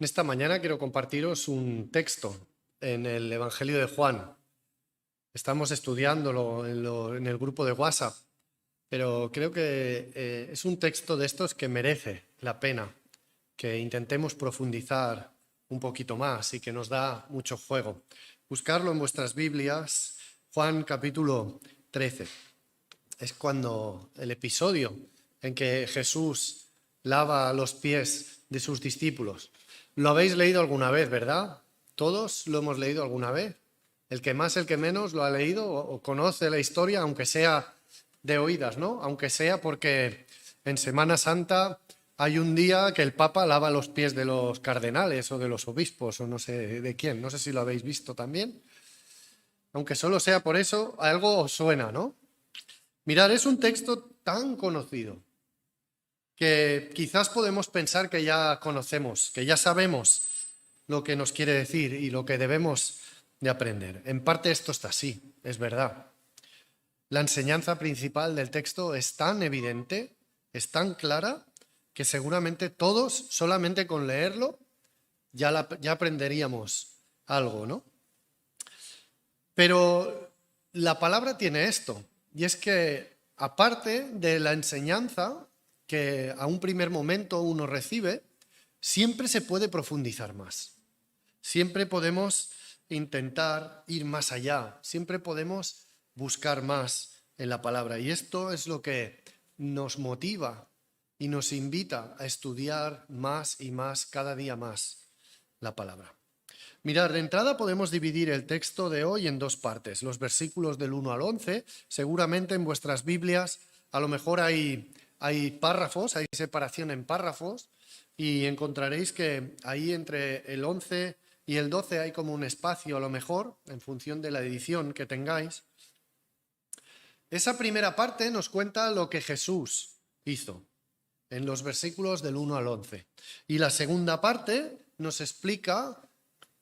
Esta mañana quiero compartiros un texto en el Evangelio de Juan. Estamos estudiándolo en el grupo de WhatsApp, pero creo que es un texto de estos que merece la pena que intentemos profundizar un poquito más y que nos da mucho juego. Buscarlo en vuestras Biblias, Juan capítulo 13. Es cuando el episodio en que Jesús lava los pies de sus discípulos. Lo habéis leído alguna vez, ¿verdad? Todos lo hemos leído alguna vez. El que más, el que menos lo ha leído o conoce la historia, aunque sea de oídas, ¿no? Aunque sea porque en Semana Santa hay un día que el Papa lava los pies de los cardenales o de los obispos o no sé de quién. No sé si lo habéis visto también. Aunque solo sea por eso, algo os suena, ¿no? Mirad, es un texto tan conocido que quizás podemos pensar que ya conocemos, que ya sabemos lo que nos quiere decir y lo que debemos de aprender. En parte esto está así, es verdad. La enseñanza principal del texto es tan evidente, es tan clara, que seguramente todos, solamente con leerlo, ya aprenderíamos algo, ¿no? Pero la palabra tiene esto, y es que aparte de la enseñanza que a un primer momento uno recibe, siempre se puede profundizar más. Siempre podemos intentar ir más allá, siempre podemos buscar más en la palabra. Y esto es lo que nos motiva y nos invita a estudiar más y más, cada día más, la palabra. Mirad, de entrada podemos dividir el texto de hoy en dos partes. Los versículos del 1 al 11, seguramente en vuestras Biblias a lo mejor hay párrafos, hay separación en párrafos y encontraréis que ahí entre el 11 y el 12 hay como un espacio a lo mejor, en función de la edición que tengáis. Esa primera parte nos cuenta lo que Jesús hizo en los versículos del 1 al 11. Y la segunda parte nos explica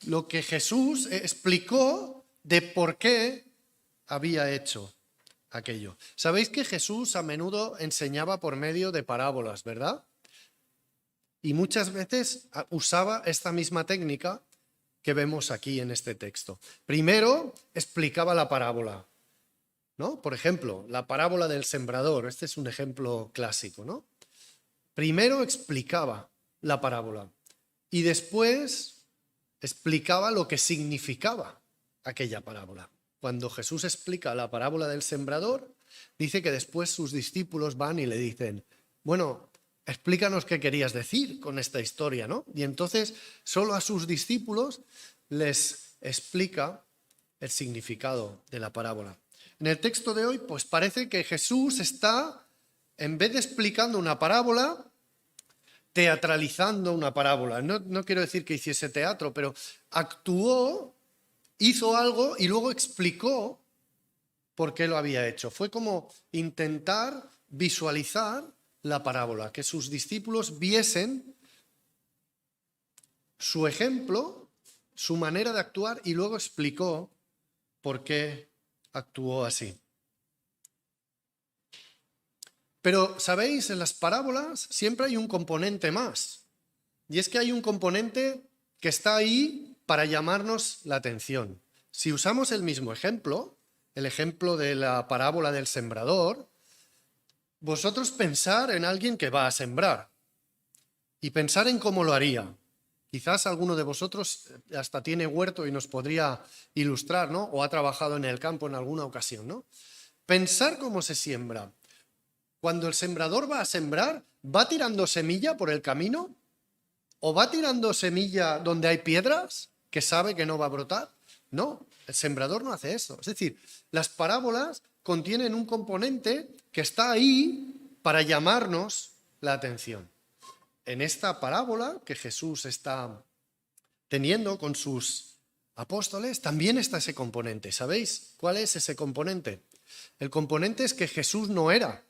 lo que Jesús explicó de por qué había hecho aquello. Sabéis que Jesús a menudo enseñaba por medio de parábolas, ¿verdad? Y muchas veces usaba esta misma técnica que vemos aquí en este texto. Primero explicaba la parábola, ¿no? Por ejemplo, la parábola del sembrador. Este es un ejemplo clásico, ¿no? Primero explicaba la parábola y después explicaba lo que significaba aquella parábola. Cuando Jesús explica la parábola del sembrador, dice que después sus discípulos van y le dicen, bueno, explícanos qué querías decir con esta historia, ¿no? Y entonces solo a sus discípulos les explica el significado de la parábola. En el texto de hoy, pues parece que Jesús está, en vez de explicando una parábola, teatralizando una parábola. No quiero decir que hiciese teatro, pero actuó, hizo algo y luego explicó por qué lo había hecho. Fue como intentar visualizar la parábola, que sus discípulos viesen su ejemplo, su manera de actuar y luego explicó por qué actuó así. Pero, ¿sabéis? En las parábolas siempre hay un componente más. Y es que hay un componente que está ahí para llamarnos la atención. Si usamos el mismo ejemplo, el ejemplo de la parábola del sembrador, vosotros pensar en alguien que va a sembrar y pensar en cómo lo haría. Quizás alguno de vosotros hasta tiene huerto y nos podría ilustrar, ¿no? O ha trabajado en el campo en alguna ocasión, ¿no? Pensar cómo se siembra. Cuando el sembrador va a sembrar, ¿va tirando semilla por el camino? ¿O va tirando semilla donde hay piedras que sabe que no va a brotar? No, el sembrador no hace eso. Es decir, las parábolas contienen un componente que está ahí para llamarnos la atención. En esta parábola que Jesús está teniendo con sus apóstoles, también está ese componente. ¿Sabéis cuál es ese componente? El componente es que Jesús no era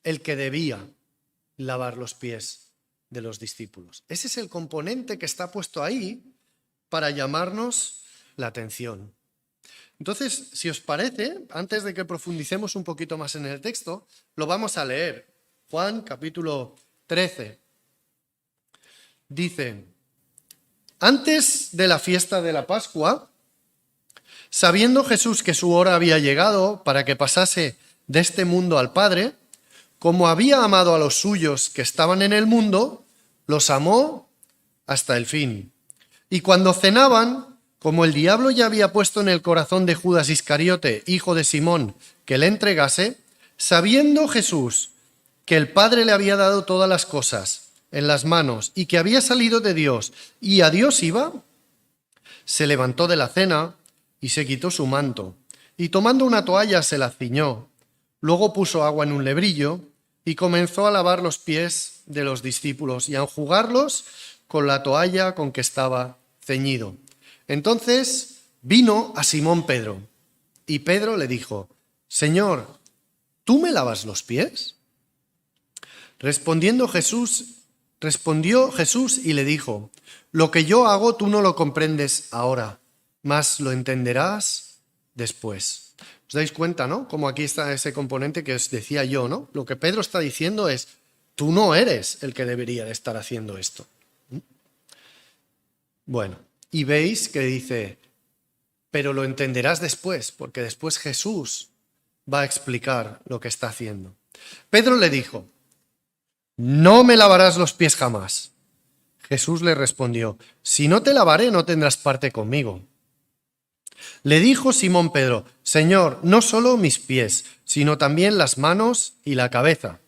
el que debía lavar los pies de los discípulos. Ese es el componente que está puesto ahí para llamarnos la atención. Entonces, si os parece, antes de que profundicemos un poquito más en el texto, lo vamos a leer. Juan capítulo 13. Dice, antes de la fiesta de la Pascua, sabiendo Jesús que su hora había llegado para que pasase de este mundo al Padre, como había amado a los suyos que estaban en el mundo, los amó hasta el fin. Y cuando cenaban, como el diablo ya había puesto en el corazón de Judas Iscariote, hijo de Simón, que le entregase, sabiendo Jesús que el Padre le había dado todas las cosas en las manos y que había salido de Dios y a Dios iba, se levantó de la cena y se quitó su manto, y tomando una toalla se la ciñó. Luego puso agua en un lebrillo y comenzó a lavar los pies de los discípulos y a enjugarlos con la toalla con que estaba ceñido. Entonces vino a Simón Pedro, y Pedro le dijo, Señor, ¿tú me lavas los pies? Respondió Jesús y le dijo, lo que yo hago tú no lo comprendes ahora, mas lo entenderás después. ¿Os dais cuenta, no? Como aquí está ese componente que os decía yo, ¿no? Lo que Pedro está diciendo es, tú no eres el que debería de estar haciendo esto. Bueno, y veis que dice, pero lo entenderás después, porque después Jesús va a explicar lo que está haciendo. Pedro le dijo, no me lavarás los pies jamás. Jesús le respondió, si no te lavaré no tendrás parte conmigo. Le dijo Simón Pedro, Señor, no solo mis pies, sino también las manos y la cabeza.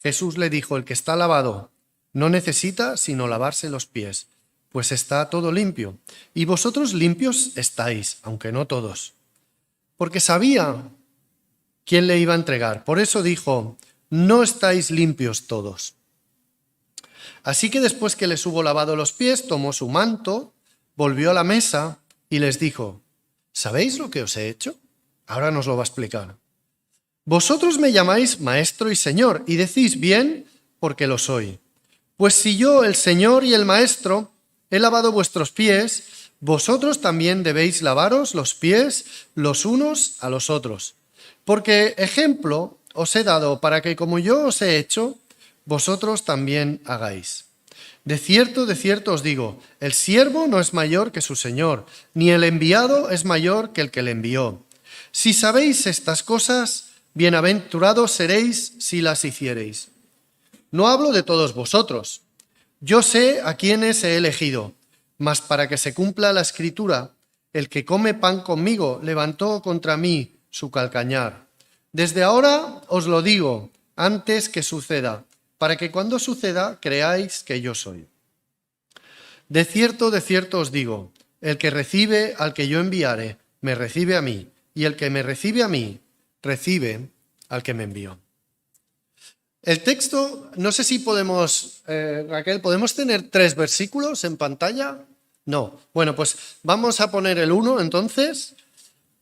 Jesús le dijo, el que está lavado no necesita sino lavarse los pies, pues está todo limpio, y vosotros limpios estáis, aunque no todos. Porque sabía quién le iba a entregar, por eso dijo, no estáis limpios todos. Así que después que les hubo lavado los pies, tomó su manto, volvió a la mesa y les dijo, ¿sabéis lo que os he hecho? Ahora nos lo va a explicar. Vosotros me llamáis maestro y señor, y decís bien porque lo soy. Pues si yo, el Señor y el Maestro, he lavado vuestros pies, vosotros también debéis lavaros los pies los unos a los otros. Porque ejemplo os he dado para que como yo os he hecho, vosotros también hagáis. De cierto os digo, el siervo no es mayor que su señor, ni el enviado es mayor que el que le envió. Si sabéis estas cosas, bienaventurados seréis si las hiciereis. No hablo de todos vosotros. Yo sé a quiénes he elegido, mas para que se cumpla la escritura, el que come pan conmigo levantó contra mí su calcañar. Desde ahora os lo digo, antes que suceda, para que cuando suceda creáis que yo soy. De cierto os digo, el que recibe al que yo enviare, me recibe a mí, y el que me recibe a mí, recibe al que me envió. El texto, no sé si podemos, Raquel, ¿podemos tener 3 versículos en pantalla? No. Bueno, pues vamos a poner el 1 entonces,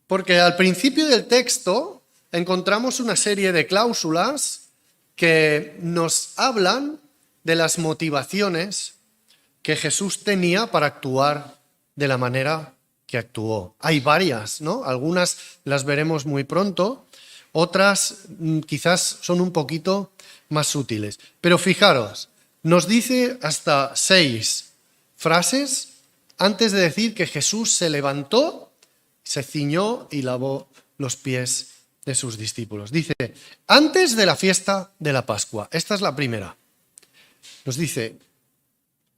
porque al principio del texto encontramos una serie de cláusulas que nos hablan de las motivaciones que Jesús tenía para actuar de la manera que actuó. Hay varias, ¿no? Algunas las veremos muy pronto, otras quizás son un poquito más sutiles. Pero fijaros, nos dice hasta 6 frases antes de decir que Jesús se levantó, se ciñó y lavó los pies de sus discípulos. Dice, antes de la fiesta de la Pascua. Esta es la primera. Nos dice,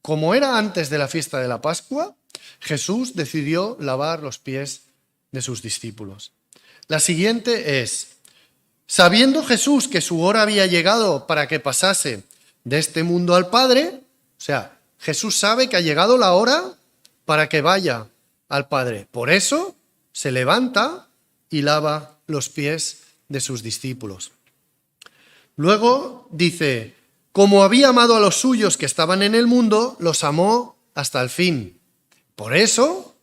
como era antes de la fiesta de la Pascua, Jesús decidió lavar los pies de sus discípulos. La siguiente es, sabiendo Jesús que su hora había llegado para que pasase de este mundo al Padre, o sea, Jesús sabe que ha llegado la hora para que vaya al Padre. Por eso se levanta y lava los pies de sus discípulos. Luego dice, como había amado a los suyos que estaban en el mundo, los amó hasta el fin. Por eso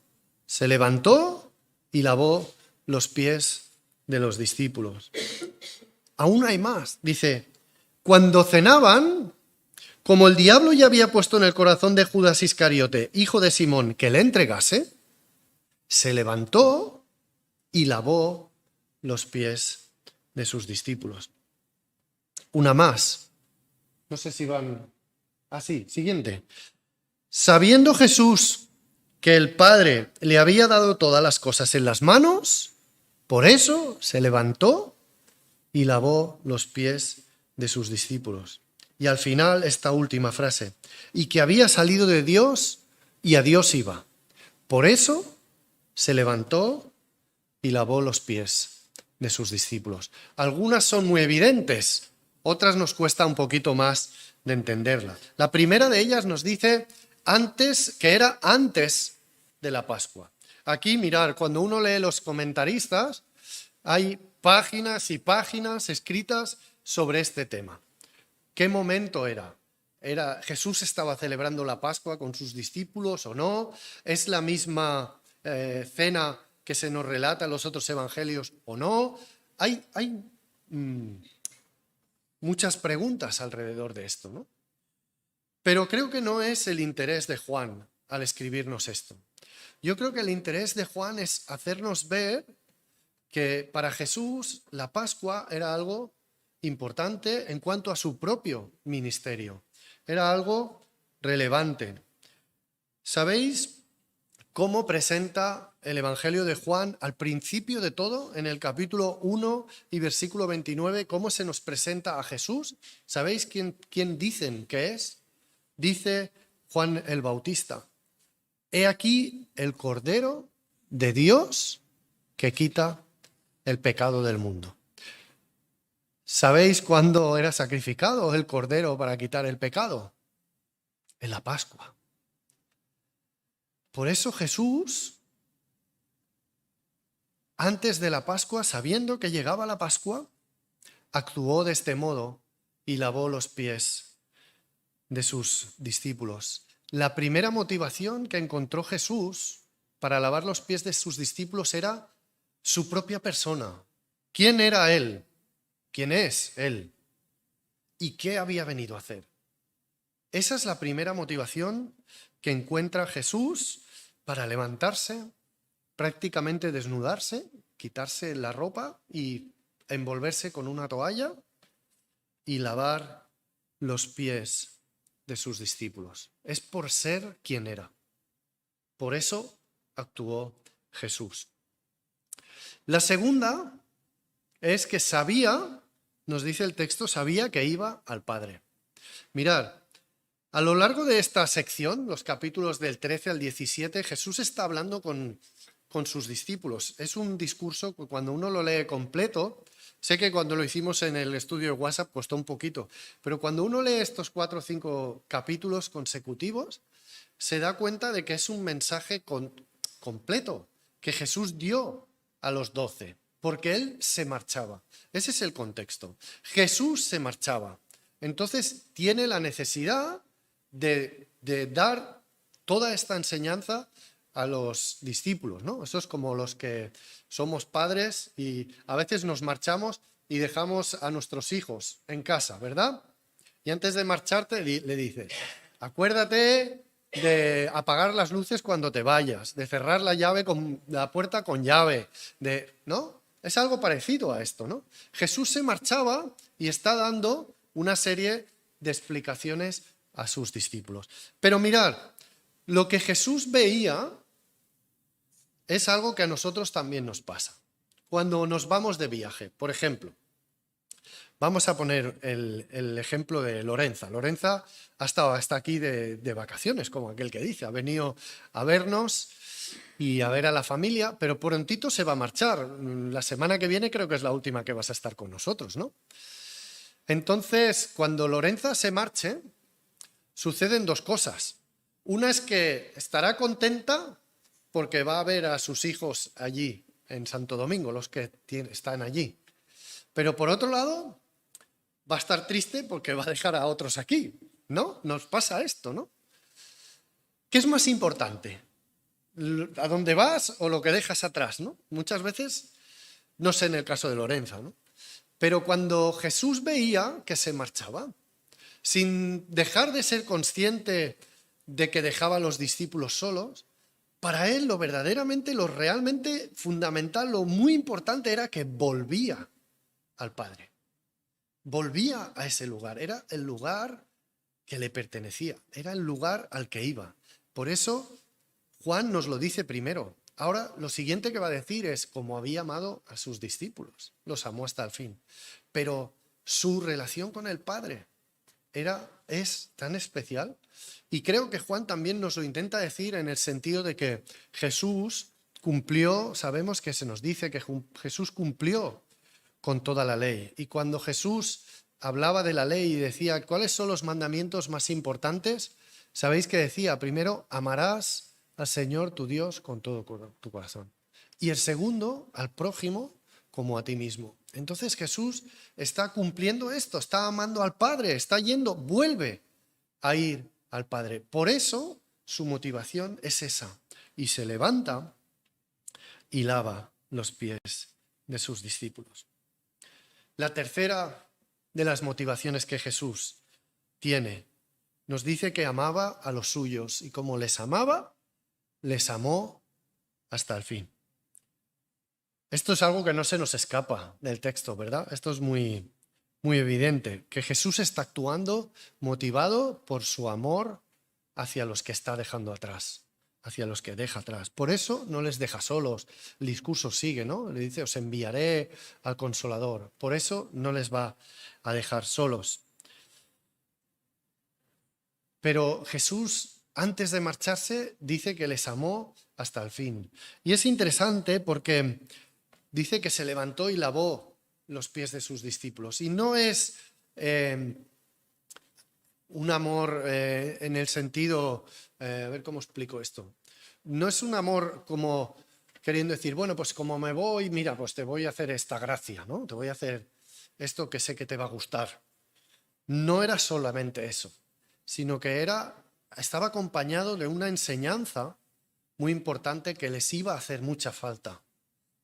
se levantó y lavó los pies de los discípulos. Aún hay más. Dice, cuando cenaban, como el diablo ya había puesto en el corazón de Judas Iscariote, hijo de Simón, que le entregase, se levantó y lavó los pies de sus discípulos. Una más. No sé si van... Ah, sí, siguiente. Sabiendo Jesús que el Padre le había dado todas las cosas en las manos, por eso se levantó y lavó los pies de sus discípulos. Y al final esta última frase, y que había salido de Dios y a Dios iba. Por eso se levantó y lavó los pies de sus discípulos. Algunas son muy evidentes, otras nos cuesta un poquito más de entenderlas. La primera de ellas nos dice que era antes de la Pascua. Aquí, mirar, cuando uno lee los comentaristas, hay páginas y páginas escritas sobre este tema. ¿Qué momento era? ¿Jesús estaba celebrando la Pascua con sus discípulos o no? ¿Es la misma cena que se nos relata en los otros evangelios o no? Hay muchas preguntas alrededor de esto, ¿no? Pero creo que no es el interés de Juan al escribirnos esto. Yo creo que el interés de Juan es hacernos ver que para Jesús la Pascua era algo importante en cuanto a su propio ministerio. Era algo relevante. ¿Sabéis cómo presenta el Evangelio de Juan al principio de todo, en el capítulo 1 y versículo 29, cómo se nos presenta a Jesús? ¿Sabéis quién dicen que es? Dice Juan el Bautista: he aquí el Cordero de Dios que quita el pecado del mundo. ¿Sabéis cuándo era sacrificado el Cordero para quitar el pecado? En la Pascua. Por eso Jesús, antes de la Pascua, sabiendo que llegaba la Pascua, actuó de este modo y lavó los pies de sus discípulos. La primera motivación que encontró Jesús para lavar los pies de sus discípulos era su propia persona. ¿Quién era Él? ¿Quién es Él? ¿Y qué había venido a hacer? Esa es la primera motivación que encuentra Jesús para levantarse, prácticamente desnudarse, quitarse la ropa y envolverse con una toalla y lavar los pies de sus discípulos. Es por ser quien era. Por eso actuó Jesús. La segunda es que sabía, nos dice el texto, sabía que iba al Padre. Mirad, a lo largo de esta sección, los capítulos del 13 al 17, Jesús está hablando con sus discípulos. Es un discurso que cuando uno lo lee completo, sé que cuando lo hicimos en el estudio de WhatsApp costó un poquito, pero cuando uno lee estos 4 o 5 capítulos consecutivos, se da cuenta de que es un mensaje completo que Jesús dio a los 12, porque Él se marchaba. Ese es el contexto. Jesús se marchaba. Entonces tiene la necesidad de dar toda esta enseñanza a los discípulos, ¿no? Eso es como los que somos padres y a veces nos marchamos y dejamos a nuestros hijos en casa, ¿verdad? Y antes de marcharte le dices, acuérdate de apagar las luces cuando te vayas, de cerrar la puerta con llave, ¿no? Es algo parecido a esto, ¿no? Jesús se marchaba y está dando una serie de explicaciones a sus discípulos. Pero mirad, lo que Jesús veía es algo que a nosotros también nos pasa. Cuando nos vamos de viaje, por ejemplo, vamos a poner el ejemplo de Lorenza. Lorenza ha estado hasta aquí de vacaciones, como aquel que dice, ha venido a vernos y a ver a la familia, pero prontito se va a marchar. La semana que viene creo que es la última que vas a estar con nosotros, ¿no? Entonces, cuando Lorenza se marche, suceden 2 cosas. Una es que estará contenta porque va a ver a sus hijos allí, en Santo Domingo, los que están allí. Pero por otro lado, va a estar triste porque va a dejar a otros aquí, ¿no? Nos pasa esto, ¿no? ¿Qué es más importante? ¿A dónde vas o lo que dejas atrás, ¿no? Muchas veces, no sé en el caso de Lorenza, ¿no? Pero cuando Jesús veía que se marchaba, sin dejar de ser consciente de que dejaba a los discípulos solos, para él lo realmente fundamental, lo muy importante era que volvía al Padre. Volvía a ese lugar, era el lugar que le pertenecía, era el lugar al que iba. Por eso Juan nos lo dice primero. Ahora lo siguiente que va a decir es como había amado a sus discípulos, los amó hasta el fin. Pero su relación con el Padre es tan especial, y creo que Juan también nos lo intenta decir en el sentido de que Jesús cumplió, sabemos que se nos dice que Jesús cumplió con toda la ley, y cuando Jesús hablaba de la ley y decía cuáles son los mandamientos más importantes, sabéis que decía primero, amarás al Señor tu Dios con todo tu corazón, y el segundo, al prójimo como a ti mismo. Entonces Jesús está cumpliendo esto, está amando al Padre, vuelve a ir al Padre. Por eso su motivación es esa. Y se levanta y lava los pies de sus discípulos. La tercera de las motivaciones que Jesús tiene, nos dice que amaba a los suyos y como les amaba, les amó hasta el fin. Esto es algo que no se nos escapa del texto, ¿verdad? Esto es muy, muy evidente, que Jesús está actuando motivado por su amor hacia los que está dejando atrás, hacia los que deja atrás. Por eso no les deja solos. El discurso sigue, ¿no? Le dice, os enviaré al Consolador. Por eso no les va a dejar solos. Pero Jesús, antes de marcharse, dice que les amó hasta el fin. Y es interesante porque dice que se levantó y lavó los pies de sus discípulos. Y no es un amor en el sentido, a ver cómo explico esto. No es un amor como queriendo decir, bueno, pues como me voy, mira, pues te voy a hacer esta gracia, ¿no? Te voy a hacer esto que sé que te va a gustar. No era solamente eso, sino que estaba acompañado de una enseñanza muy importante que les iba a hacer mucha falta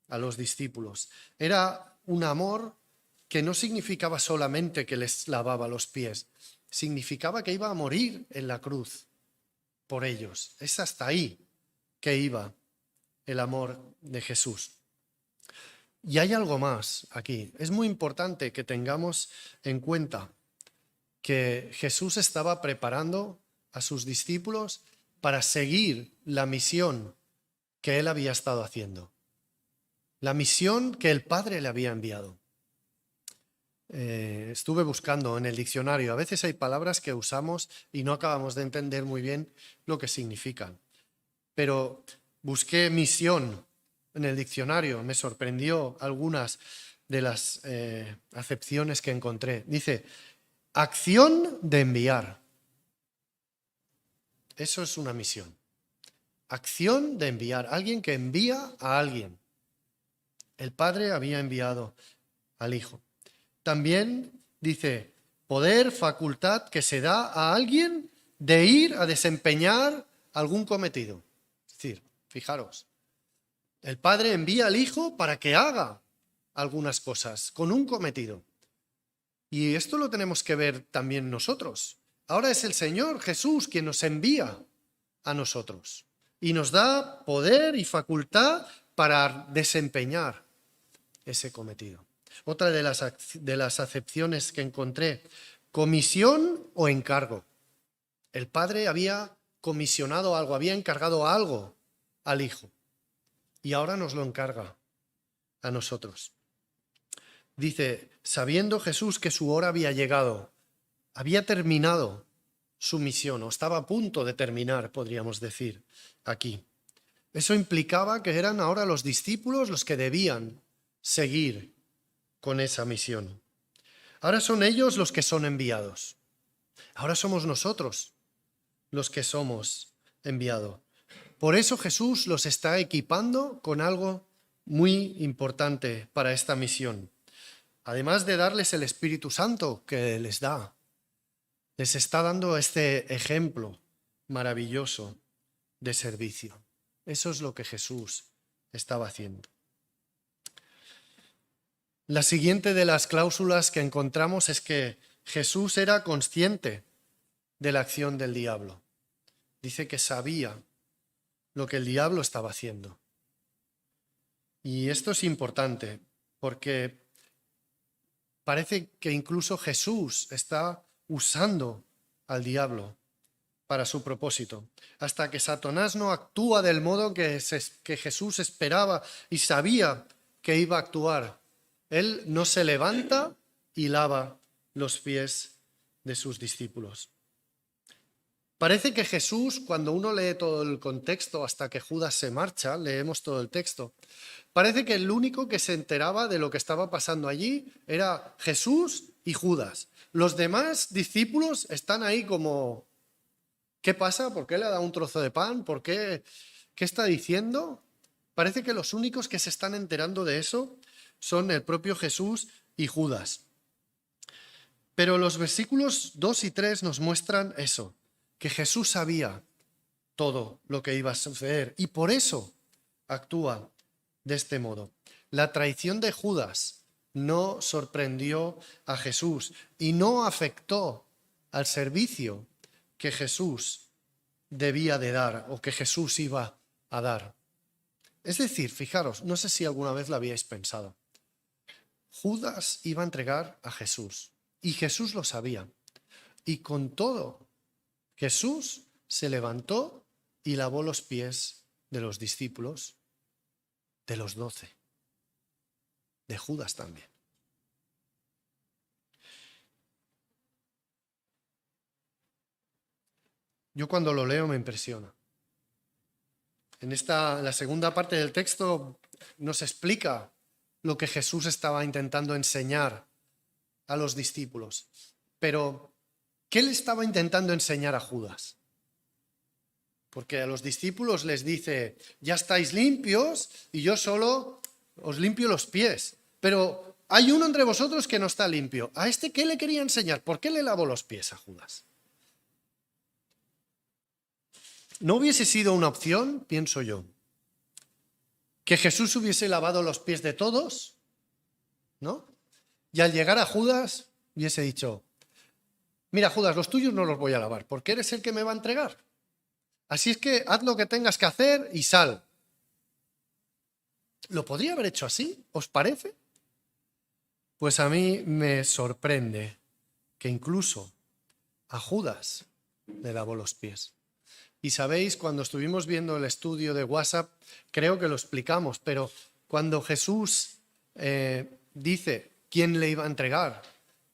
a los discípulos. Era un amor que no significaba solamente que les lavaba los pies, significaba que iba a morir en la cruz por ellos. Es hasta ahí que iba el amor de Jesús. Y hay algo más aquí. Es muy importante que tengamos en cuenta que Jesús estaba preparando a sus discípulos para seguir la misión que él había estado haciendo. La misión que el Padre le había enviado. Estuve buscando en el diccionario. A veces hay palabras que usamos y no acabamos de entender muy bien lo que significan. Pero busqué misión en el diccionario. Me sorprendió algunas de las acepciones que encontré. Dice, acción de enviar. Eso es una misión. Acción de enviar. Alguien que envía a alguien. El Padre había enviado al Hijo. También dice, poder, facultad que se da a alguien de ir a desempeñar algún cometido. Es decir, fijaros, el Padre envía al Hijo para que haga algunas cosas con un cometido. Y esto lo tenemos que ver también nosotros. Ahora es el Señor Jesús quien nos envía a nosotros y nos da poder y facultad para desempeñar ese cometido. Otra de las acepciones que encontré, comisión o encargo. El Padre había comisionado algo, había encargado algo al Hijo y ahora nos lo encarga a nosotros. Dice, sabiendo Jesús que su hora había llegado, había terminado su misión o estaba a punto de terminar, podríamos decir, aquí. Eso implicaba que eran ahora los discípulos los que debían seguir con esa misión. Ahora son ellos los que son enviados. Ahora somos nosotros los que somos enviados. Por eso Jesús los está equipando con algo muy importante para esta misión. Además de darles el Espíritu Santo que les da, les está dando este ejemplo maravilloso de servicio. Eso es lo que Jesús estaba haciendo. La siguiente de las cláusulas que encontramos es que Jesús era consciente de la acción del diablo. Dice que sabía lo que el diablo estaba haciendo. Y esto es importante porque parece que incluso Jesús está usando al diablo para su propósito, hasta que Satanás no actúa del modo que Jesús esperaba y sabía que iba a actuar. Él no se levanta y lava los pies de sus discípulos. Parece que Jesús, cuando uno lee todo el contexto hasta que Judas se marcha, leemos todo el texto, parece que el único que se enteraba de lo que estaba pasando allí era Jesús y Judas. Los demás discípulos están ahí como, ¿qué pasa? ¿Por qué le ha dado un trozo de pan? ¿Por qué? ¿Qué está diciendo? Parece que los únicos que se están enterando de eso son el propio Jesús y Judas. Pero los versículos 2 y 3 nos muestran eso, que Jesús sabía todo lo que iba a suceder y por eso actúa de este modo. La traición de Judas no sorprendió a Jesús y no afectó al servicio que Jesús debía de dar o que Jesús iba a dar. Es decir, fijaros, no sé si alguna vez lo habíais pensado. Judas iba a entregar a Jesús y Jesús lo sabía. Y con todo, Jesús se levantó y lavó los pies de los discípulos, de los 12, de Judas también. Yo cuando lo leo me impresiona. En la segunda parte del texto nos explica lo que Jesús estaba intentando enseñar a los discípulos. Pero, ¿qué le estaba intentando enseñar a Judas? Porque a los discípulos les dice, ya estáis limpios y yo solo os limpio los pies. Pero hay uno entre vosotros que no está limpio. ¿A este qué le quería enseñar? ¿Por qué le lavó los pies a Judas? ¿No hubiese sido una opción, pienso yo, que Jesús hubiese lavado los pies de todos? ¿No? Y al llegar a Judas hubiese dicho, mira Judas, los tuyos no los voy a lavar, porque eres el que me va a entregar. Así es que haz lo que tengas que hacer y sal. ¿Lo podría haber hecho así? ¿Os parece? Pues a mí me sorprende que incluso a Judas le lavó los pies. Y sabéis, cuando estuvimos viendo el estudio de WhatsApp, creo que lo explicamos, pero cuando Jesús dice quién le iba a entregar,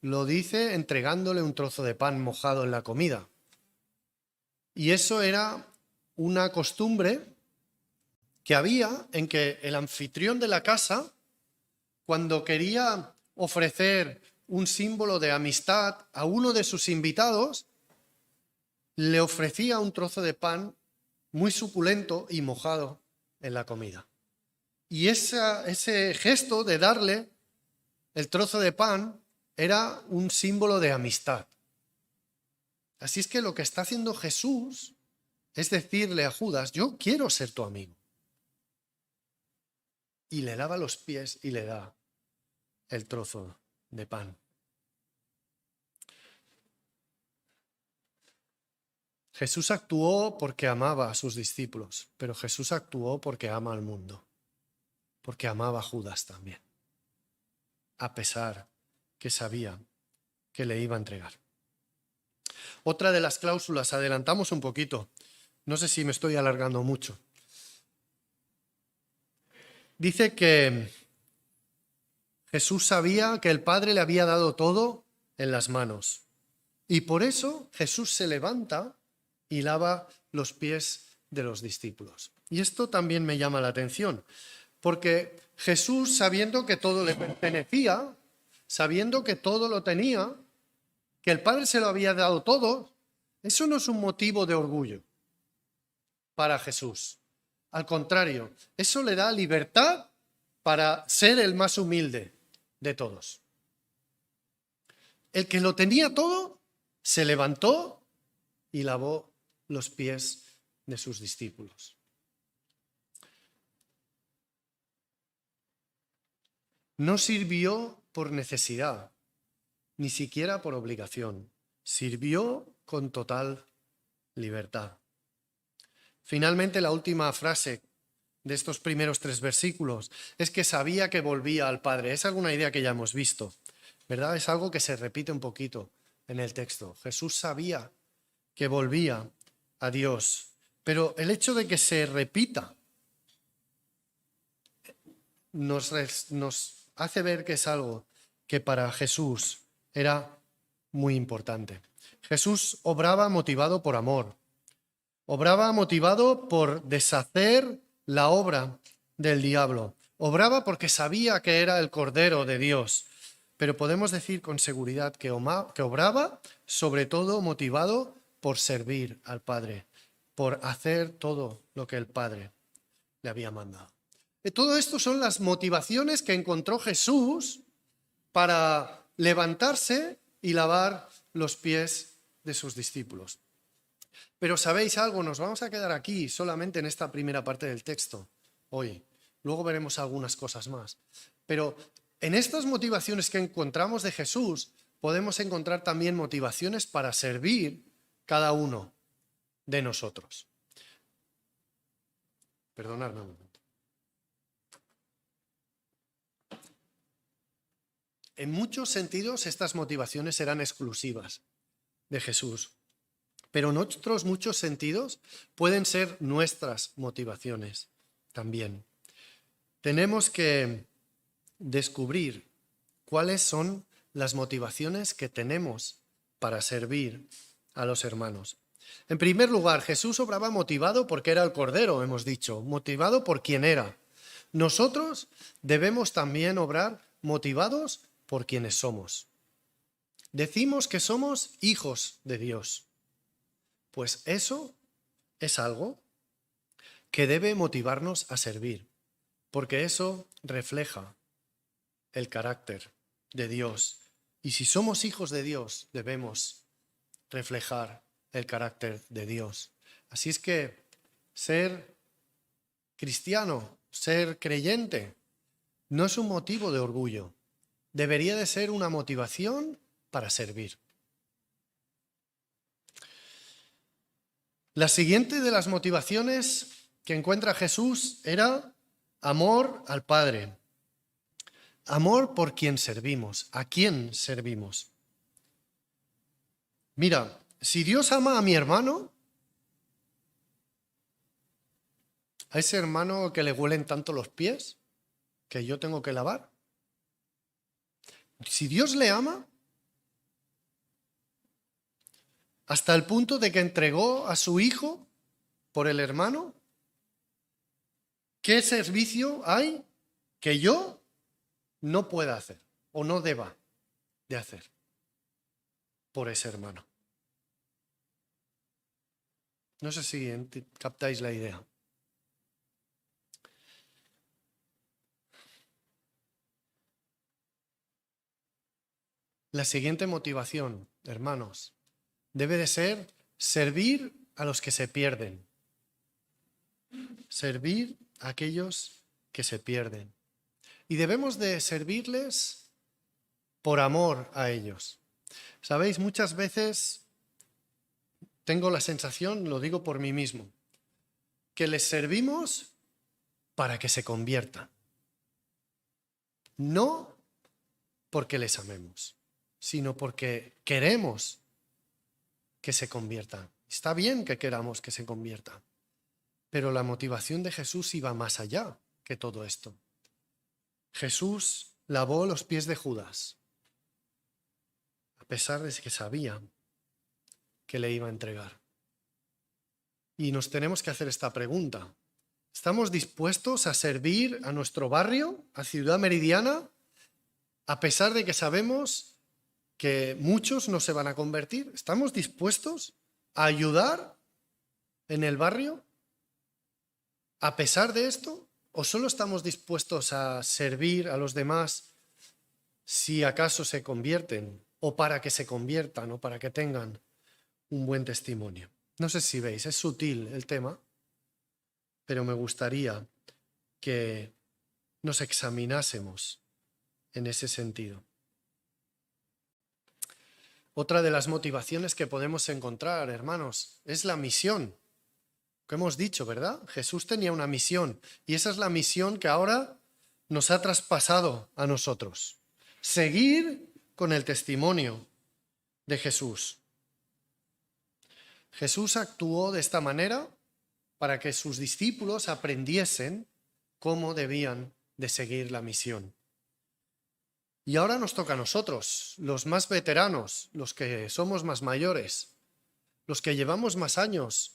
lo dice entregándole un trozo de pan mojado en la comida. Y eso era una costumbre que había en que el anfitrión de la casa, cuando quería ofrecer un símbolo de amistad a uno de sus invitados, le ofrecía un trozo de pan muy suculento y mojado en la comida. Y ese gesto de darle el trozo de pan era un símbolo de amistad. Así es que lo que está haciendo Jesús es decirle a Judas, yo quiero ser tu amigo. Y le lava los pies y le da el trozo de pan. Jesús actuó porque amaba a sus discípulos, pero Jesús actuó porque ama al mundo, porque amaba a Judas también, a pesar que sabía que le iba a entregar. Otra de las cláusulas, adelantamos un poquito, no sé si me estoy alargando mucho. Dice que Jesús sabía que el Padre le había dado todo en las manos y por eso Jesús se levanta y lava los pies de los discípulos. Y esto también me llama la atención, porque Jesús, sabiendo que todo le pertenecía, sabiendo que todo lo tenía, que el Padre se lo había dado todo, eso no es un motivo de orgullo para Jesús. Al contrario, eso le da libertad para ser el más humilde de todos. El que lo tenía todo, se levantó y lavó los pies de sus discípulos. No sirvió por necesidad, ni siquiera por obligación. Sirvió con total libertad. Finalmente, la última frase de estos primeros 3 versículos es que sabía que volvía al Padre. Es alguna idea que ya hemos visto, ¿verdad? Es algo que se repite un poquito en el texto. Jesús sabía que volvía a Dios. Pero el hecho de que se repita nos hace ver que es algo que para Jesús era muy importante. Jesús obraba motivado por amor, obraba motivado por deshacer la obra del diablo, obraba porque sabía que era el Cordero de Dios, pero podemos decir con seguridad que obraba sobre todo motivado por servir al Padre, por hacer todo lo que el Padre le había mandado. Todo esto son las motivaciones que encontró Jesús para levantarse y lavar los pies de sus discípulos. Pero ¿sabéis algo? Nos vamos a quedar aquí solamente en esta primera parte del texto hoy. Luego veremos algunas cosas más. Pero en estas motivaciones que encontramos de Jesús podemos encontrar también motivaciones para servir cada uno de nosotros. Perdonadme un momento. En muchos sentidos estas motivaciones eran exclusivas de Jesús, pero en otros muchos sentidos pueden ser nuestras motivaciones también. Tenemos que descubrir cuáles son las motivaciones que tenemos para servir a los hermanos. En primer lugar, Jesús obraba motivado porque era el Cordero, hemos dicho, motivado por quien era. Nosotros debemos también obrar motivados por quienes somos. Decimos que somos hijos de Dios. Pues eso es algo que debe motivarnos a servir, porque eso refleja el carácter de Dios. Y si somos hijos de Dios, debemos reflejar el carácter de Dios. Así es que ser cristiano, ser creyente, no es un motivo de orgullo. Debería de ser una motivación para servir. La siguiente de las motivaciones que encuentra Jesús era amor al Padre. Amor por quien servimos, a quién servimos. Mira, si Dios ama a mi hermano, a ese hermano que le huelen tanto los pies, que yo tengo que lavar, si Dios le ama, hasta el punto de que entregó a su hijo por el hermano, ¿qué servicio hay que yo no pueda hacer o no deba de hacer por ese hermano? No sé si captáis la idea. La siguiente motivación, hermanos, debe de ser servir a los que se pierden. Servir a aquellos que se pierden. Y debemos de servirles por amor a ellos. Sabéis, muchas veces tengo la sensación, lo digo por mí mismo, que les servimos para que se conviertan. No porque les amemos, sino porque queremos que se conviertan. Está bien que queramos que se conviertan, pero la motivación de Jesús iba más allá que todo esto. Jesús lavó los pies de Judas, a pesar de que sabía que le iba a entregar. Y nos tenemos que hacer esta pregunta. ¿Estamos dispuestos a servir a nuestro barrio, a Ciudad Meridiana, a pesar de que sabemos que muchos no se van a convertir? ¿Estamos dispuestos a ayudar en el barrio a pesar de esto? ¿O solo estamos dispuestos a servir a los demás si acaso se convierten, o para que se conviertan, o para que tengan un buen testimonio? No sé si veis, es sutil el tema, pero me gustaría que nos examinásemos en ese sentido. Otra de las motivaciones que podemos encontrar, hermanos, es la misión. Que hemos dicho, ¿verdad? Jesús tenía una misión y esa es la misión que ahora nos ha traspasado a nosotros. Seguir con el testimonio de Jesús. Jesús actuó de esta manera para que sus discípulos aprendiesen cómo debían de seguir la misión. Y ahora nos toca a nosotros, los más veteranos, los que somos más mayores, los que llevamos más años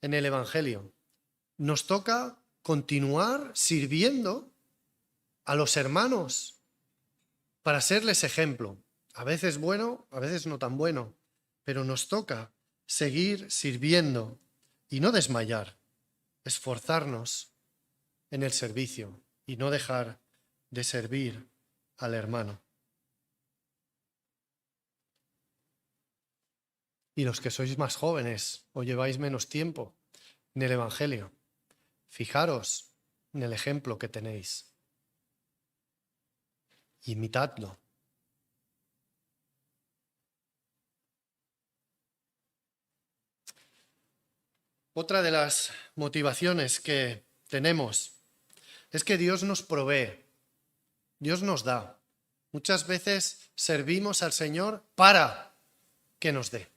en el Evangelio. Nos toca continuar sirviendo a los hermanos para serles ejemplo. A veces bueno, a veces no tan bueno, pero nos toca seguir sirviendo y no desmayar, esforzarnos en el servicio y no dejar de servir al hermano. Y los que sois más jóvenes o lleváis menos tiempo en el Evangelio, fijaros en el ejemplo que tenéis. Imitadlo. Otra de las motivaciones que tenemos es que Dios nos provee, Dios nos da. Muchas veces servimos al Señor para que nos dé.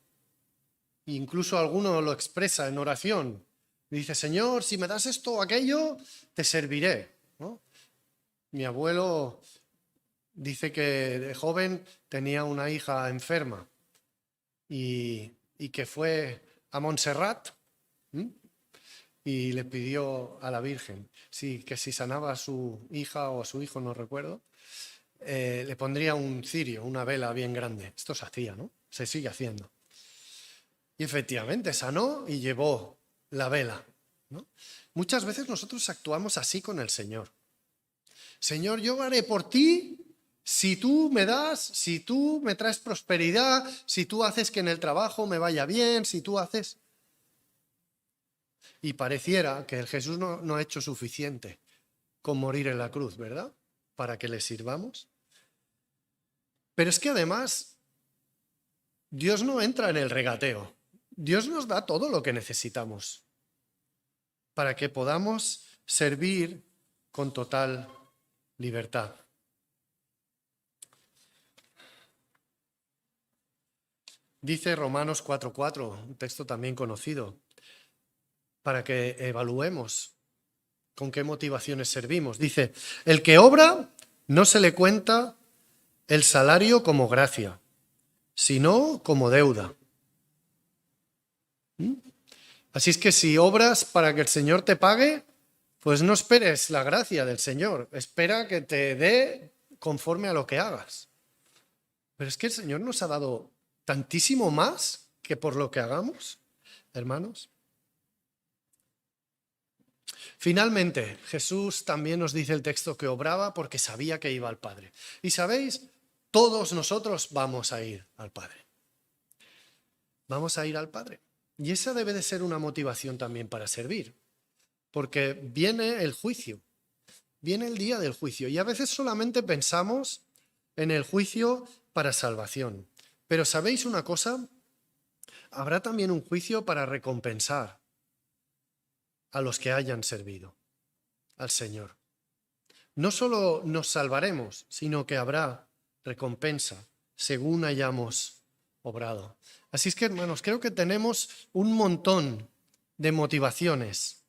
Incluso alguno lo expresa en oración. Dice, Señor, si me das esto o aquello, te serviré, ¿no? Mi abuelo dice que de joven tenía una hija enferma y que fue a Montserrat y le pidió a la Virgen que si sanaba a su hija o a su hijo, no recuerdo, le pondría un cirio, una vela bien grande. Esto se hacía, ¿no? Se sigue haciendo. Y efectivamente sanó y llevó la vela, ¿no? Muchas veces nosotros actuamos así con el Señor. Señor, yo haré por ti si tú me das, si tú me traes prosperidad, si tú haces que en el trabajo me vaya bien, si tú haces... Y pareciera que el Jesús no ha hecho suficiente con morir en la cruz, ¿verdad? Para que le sirvamos. Pero es que además Dios no entra en el regateo. Dios nos da todo lo que necesitamos para que podamos servir con total libertad. Dice Romanos 4:4, un texto también conocido, para que evaluemos con qué motivaciones servimos. Dice, el que obra no se le cuenta el salario como gracia, sino como deuda. Así es que si obras para que el Señor te pague, pues no esperes la gracia del Señor, espera que te dé conforme a lo que hagas. Pero es que el Señor nos ha dado tantísimo más que por lo que hagamos, hermanos. Finalmente, Jesús también nos dice el texto que obraba porque sabía que iba al Padre. Y sabéis, todos nosotros vamos a ir al Padre. Vamos a ir al Padre. Y esa debe de ser una motivación también para servir. Porque viene el juicio, viene el día del juicio. Y a veces solamente pensamos en el juicio para salvación. Pero ¿sabéis una cosa? Habrá también un juicio para recompensar a los que hayan servido al Señor. No solo nos salvaremos, sino que habrá recompensa según hayamos obrado. Así es que, hermanos, creo que tenemos un montón de motivaciones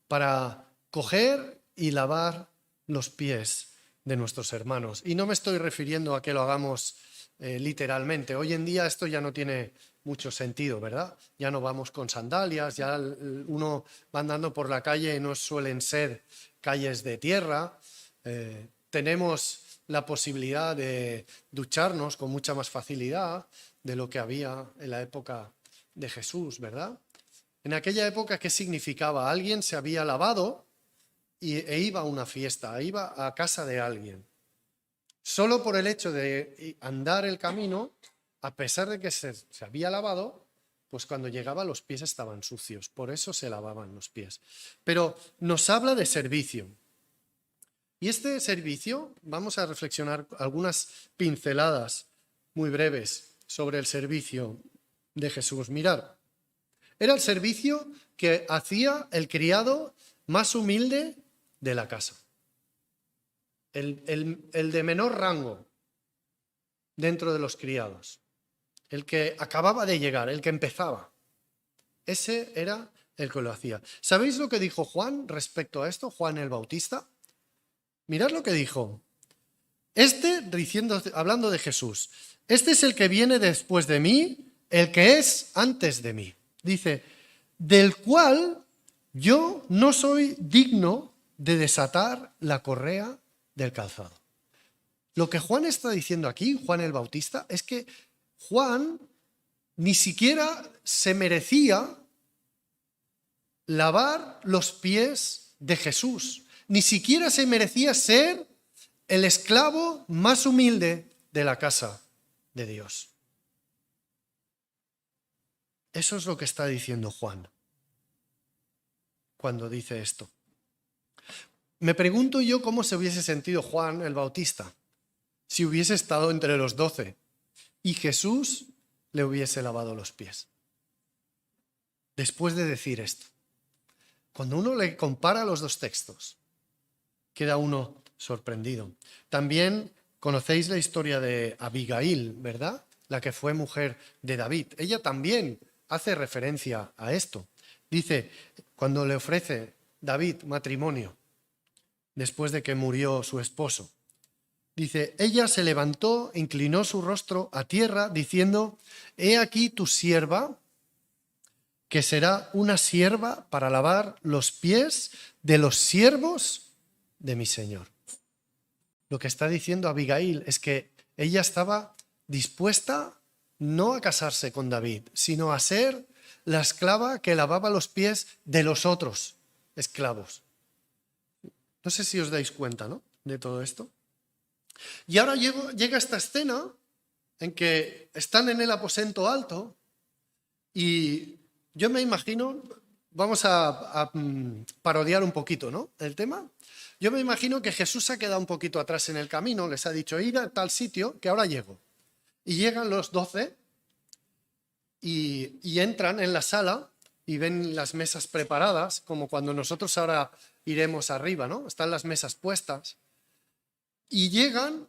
para coger y lavar los pies de nuestros hermanos. Y no me estoy refiriendo a que lo hagamos literalmente. Hoy en día esto ya no tiene mucho sentido, ¿verdad? Ya no vamos con sandalias, ya uno va andando por la calle y no suelen ser calles de tierra. Tenemos la posibilidad de ducharnos con mucha más facilidad de lo que había en la época de Jesús, ¿verdad? En aquella época, ¿qué significaba? Alguien se había lavado e iba a una fiesta, iba a casa de alguien. Solo por el hecho de andar el camino, a pesar de que se había lavado, pues cuando llegaba los pies estaban sucios. Por eso se lavaban los pies. Pero nos habla de servicio. Y este servicio, vamos a reflexionar algunas pinceladas muy breves sobre el servicio de Jesús. Mirad, era el servicio que hacía el criado más humilde de la casa. El de menor rango dentro de los criados. El que acababa de llegar, el que empezaba. Ese era el que lo hacía. ¿Sabéis lo que dijo Juan respecto a esto? Juan el Bautista. Mirad lo que dijo. Hablando de Jesús, este es el que viene después de mí, el que es antes de mí. Dice, del cual yo no soy digno de desatar la correa del calzado. Lo que Juan está diciendo aquí, Juan el Bautista, es que Juan ni siquiera se merecía lavar los pies de Jesús, ni siquiera se merecía ser el esclavo más humilde de la casa de Dios. Eso es lo que está diciendo Juan cuando dice esto. Me pregunto yo cómo se hubiese sentido Juan el Bautista si hubiese estado entre los 12 y Jesús le hubiese lavado los pies. Después de decir esto, cuando uno le compara los dos textos, queda uno sorprendido. También conocéis la historia de Abigail, ¿verdad? La que fue mujer de David. Ella también hace referencia a esto. Dice, cuando le ofrece David matrimonio, después de que murió su esposo, dice, ella se levantó, inclinó su rostro a tierra, diciendo, he aquí tu sierva, que será una sierva para lavar los pies de los siervos de mi Señor. Lo que está diciendo Abigail es que ella estaba dispuesta no a casarse con David, sino a ser la esclava que lavaba los pies de los otros esclavos. No sé si os dais cuenta, ¿no?, de todo esto. Y ahora llega esta escena en que están en el aposento alto y yo me imagino, vamos a parodiar un poquito, ¿no?, el tema. Yo me imagino que Jesús se ha quedado un poquito atrás en el camino, les ha dicho, ir a tal sitio, que ahora llego. Y llegan los 12 y entran en la sala y ven las mesas preparadas, como cuando nosotros ahora iremos arriba, ¿no? Están las mesas puestas. Y llegan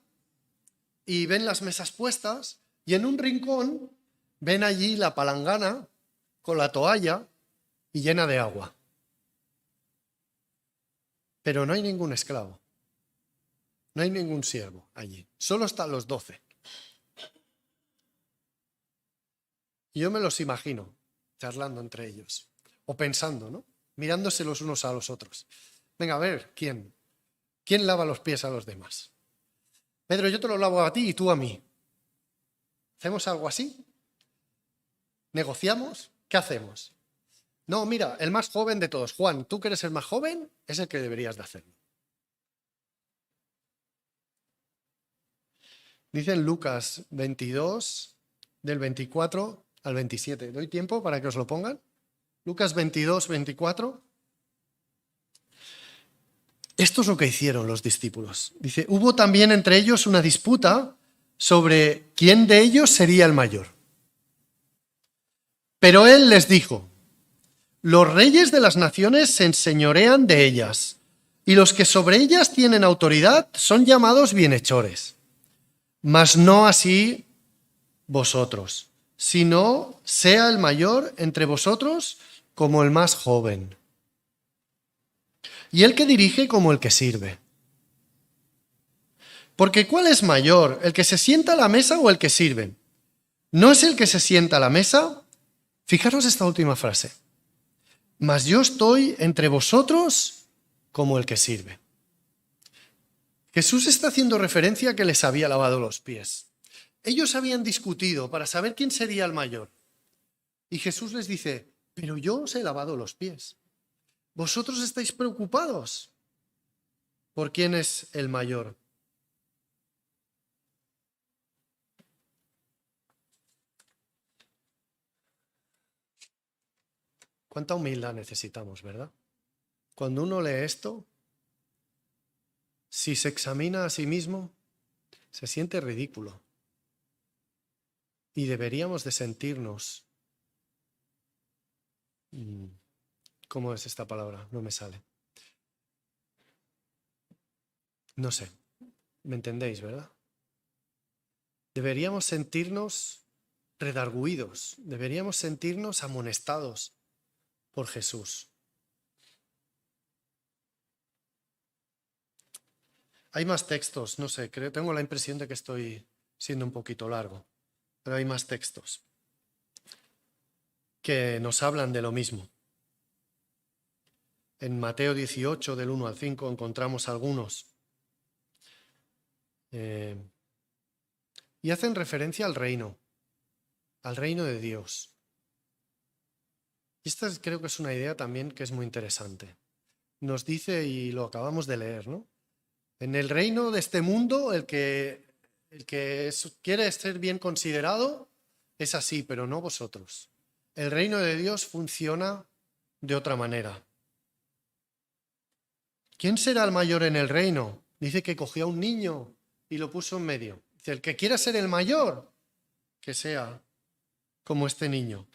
y ven las mesas puestas y en un rincón ven allí la palangana con la toalla y llena de agua. Pero no hay ningún esclavo, no hay ningún siervo allí, solo están los 12. Y yo me los imagino charlando entre ellos, o pensando, ¿no?, mirándose los unos a los otros. Venga, a ver, ¿quién lava los pies a los demás? Pedro, yo te lo lavo a ti y tú a mí. ¿Hacemos algo así? ¿Negociamos? ¿Qué hacemos? No, mira, el más joven de todos, Juan, tú que eres el más joven, es el que deberías de hacerlo. Dice en Lucas 22, del 24 al 27. ¿Doy tiempo para que os lo pongan? Lucas 22, 24. Esto es lo que hicieron los discípulos. Dice, hubo también entre ellos una disputa sobre quién de ellos sería el mayor. Pero él les dijo, los reyes de las naciones se enseñorean de ellas, y los que sobre ellas tienen autoridad son llamados bienhechores. Mas no así vosotros, sino sea el mayor entre vosotros como el más joven, y el que dirige como el que sirve. Porque ¿cuál es mayor, el que se sienta a la mesa o el que sirve? ¿No es el que se sienta a la mesa? Fijaros esta última frase. Mas yo estoy entre vosotros como el que sirve. Jesús está haciendo referencia a que les había lavado los pies. Ellos habían discutido para saber quién sería el mayor. Y Jesús les dice, pero yo os he lavado los pies. ¿Vosotros estáis preocupados por quién es el mayor? Cuánta humildad necesitamos, ¿verdad? Cuando uno lee esto, si se examina a sí mismo, se siente ridículo. Y deberíamos de sentirnos... ¿Cómo es esta palabra? No me sale. No sé. ¿Me entendéis, verdad? Deberíamos sentirnos redarguidos, deberíamos sentirnos amonestados, por Jesús. Hay más textos, no sé, tengo la impresión de que estoy siendo un poquito largo, pero hay más textos que nos hablan de lo mismo. En Mateo 18, del 1 al 5, encontramos algunos. Y hacen referencia al reino de Dios. Y esta creo que es una idea también que es muy interesante. Nos dice, y lo acabamos de leer, ¿no? En el reino de este mundo, el que quiere ser bien considerado es así, pero no vosotros. El reino de Dios funciona de otra manera. ¿Quién será el mayor en el reino? Dice que cogió a un niño y lo puso en medio. Dice, el que quiera ser el mayor, que sea como este niño.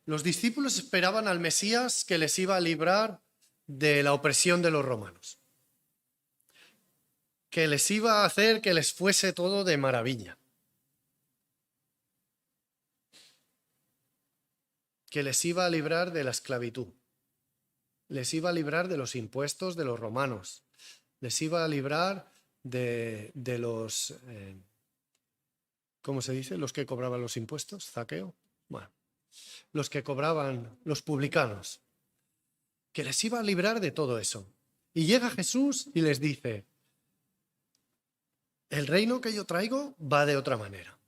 Los discípulos esperaban al Mesías que les iba a librar de la opresión de los romanos, que les iba a hacer que les fuese todo de maravilla, que les iba a librar de la esclavitud, les iba a librar de los impuestos de los romanos, les iba a librar de los, ¿cómo se dice? Los que cobraban los impuestos, Zaqueo, bueno, los que cobraban los publicanos, que les iba a librar de todo eso. Y llega Jesús y les dice, el reino que yo traigo va de otra manera.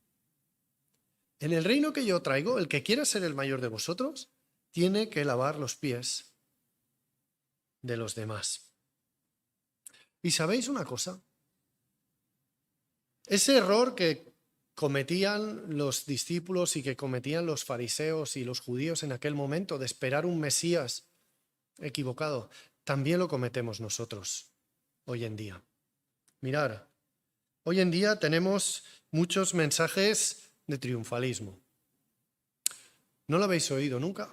En el reino que yo traigo, el que quiera ser el mayor de vosotros, tiene que lavar los pies de los demás. ¿Y sabéis una cosa? Ese error que cometían los discípulos y que cometían los fariseos y los judíos en aquel momento de esperar un Mesías equivocado, también lo cometemos nosotros hoy en día. Mirad, hoy en día tenemos muchos mensajes de triunfalismo. ¿No lo habéis oído nunca?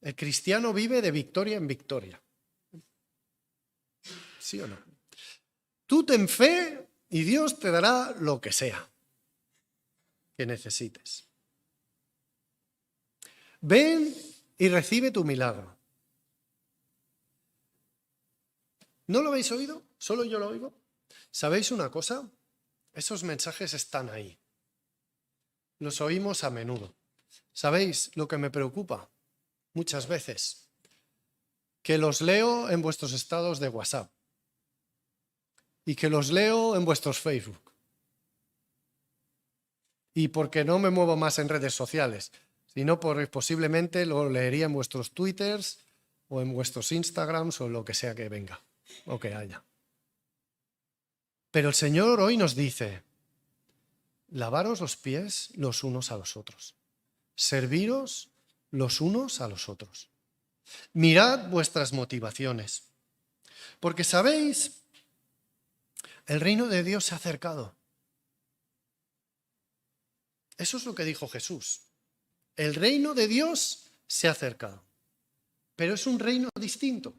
El cristiano vive de victoria en victoria. ¿Sí o no? Tú ten fe y Dios te dará lo que sea que necesites. Ven y recibe tu milagro. ¿No lo habéis oído? ¿Solo yo lo oigo? ¿Sabéis una cosa? Esos mensajes están ahí. Los oímos a menudo. ¿Sabéis lo que me preocupa? Muchas veces. Que los leo en vuestros estados de WhatsApp. Y que los leo en vuestros Facebook. Y porque no me muevo más en redes sociales, sino porque posiblemente lo leería en vuestros Twitters o en vuestros Instagrams o lo que sea que venga o que haya. Pero el Señor hoy nos dice, lavaros los pies los unos a los otros, serviros los unos a los otros. Mirad vuestras motivaciones, porque sabéis, el reino de Dios se ha acercado. Eso es lo que dijo Jesús. El reino de Dios se ha acercado, pero es un reino distinto.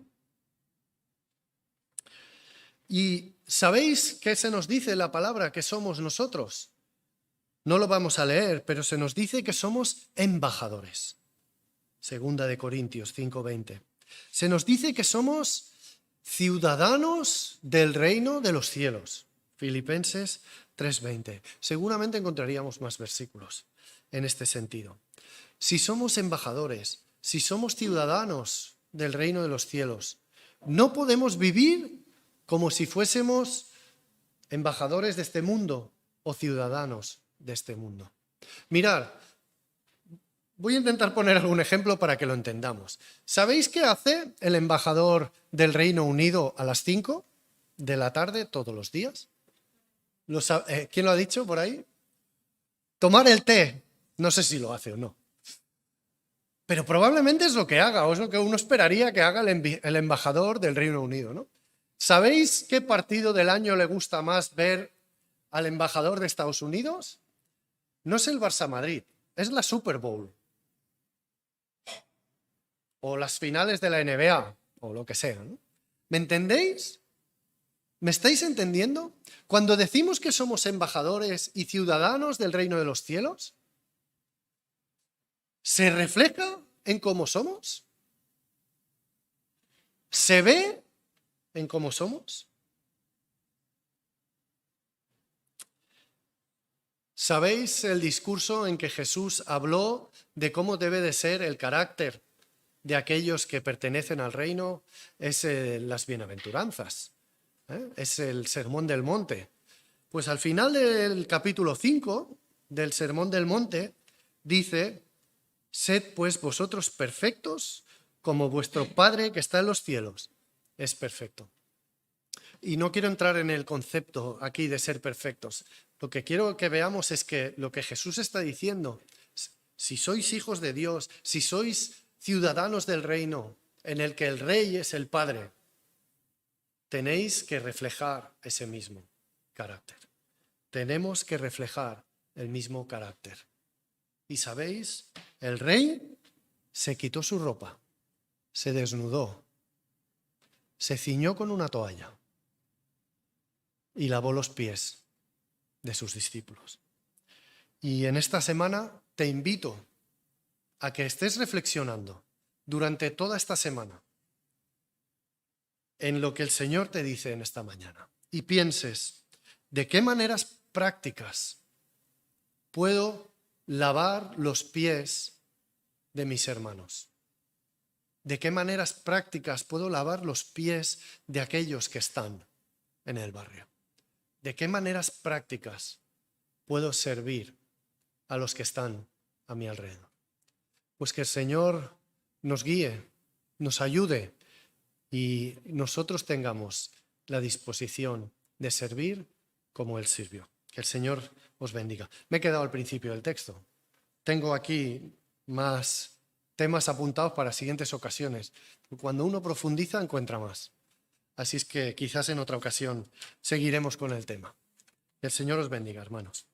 ¿Y sabéis qué se nos dice en la palabra que somos nosotros? No lo vamos a leer, pero se nos dice que somos embajadores. Segunda de Corintios 5:20. Se nos dice que somos ciudadanos del reino de los cielos. Filipenses 3:20. Seguramente encontraríamos más versículos en este sentido. Si somos embajadores, si somos ciudadanos del reino de los cielos, no podemos vivir como si fuésemos embajadores de este mundo o ciudadanos de este mundo. Mirad, voy a intentar poner algún ejemplo para que lo entendamos. ¿Sabéis qué hace el embajador del Reino Unido a las 5 de la tarde todos los días? ¿Quién lo ha dicho por ahí? Tomar el té. No sé si lo hace o no. Pero probablemente es lo que haga, o es lo que uno esperaría que haga el embajador del Reino Unido, ¿no? ¿Sabéis qué partido del año le gusta más ver al embajador de Estados Unidos? No es el Barça-Madrid, es la Super Bowl. O las finales de la NBA, o lo que sea, ¿no? ¿Me entendéis? ¿Me estáis entendiendo? Cuando decimos que somos embajadores y ciudadanos del reino de los cielos, ¿Se refleja en cómo somos? ¿Se ve en cómo somos? ¿Sabéis el discurso en que Jesús habló de cómo debe de ser el carácter de aquellos que pertenecen al reino? Es las bienaventuranzas, es el Sermón del Monte. Pues al final del capítulo 5 del Sermón del Monte dice: sed pues vosotros perfectos como vuestro Padre que está en los cielos es perfecto. Y no quiero entrar en el concepto aquí de ser perfectos. Lo que quiero que veamos es que lo que Jesús está diciendo, si sois hijos de Dios, si sois ciudadanos del reino en el que el rey es el Padre, tenéis que reflejar ese mismo carácter. Tenemos que reflejar el mismo carácter. Y sabéis, el rey se quitó su ropa, se desnudó, se ciñó con una toalla y lavó los pies de sus discípulos. Y en esta semana te invito a que estés reflexionando durante toda esta semana en lo que el Señor te dice en esta mañana y pienses de qué maneras prácticas puedo lavar los pies de mis hermanos. ¿De qué maneras prácticas puedo lavar los pies de aquellos que están en el barrio? ¿De qué maneras prácticas puedo servir a los que están a mi alrededor? Pues que el Señor nos guíe, nos ayude y nosotros tengamos la disposición de servir como Él sirvió. Que el Señor os bendiga. Me he quedado al principio del texto. Tengo aquí más temas apuntados para siguientes ocasiones. Cuando uno profundiza, encuentra más. Así es que quizás en otra ocasión seguiremos con el tema. Que el Señor os bendiga, hermanos.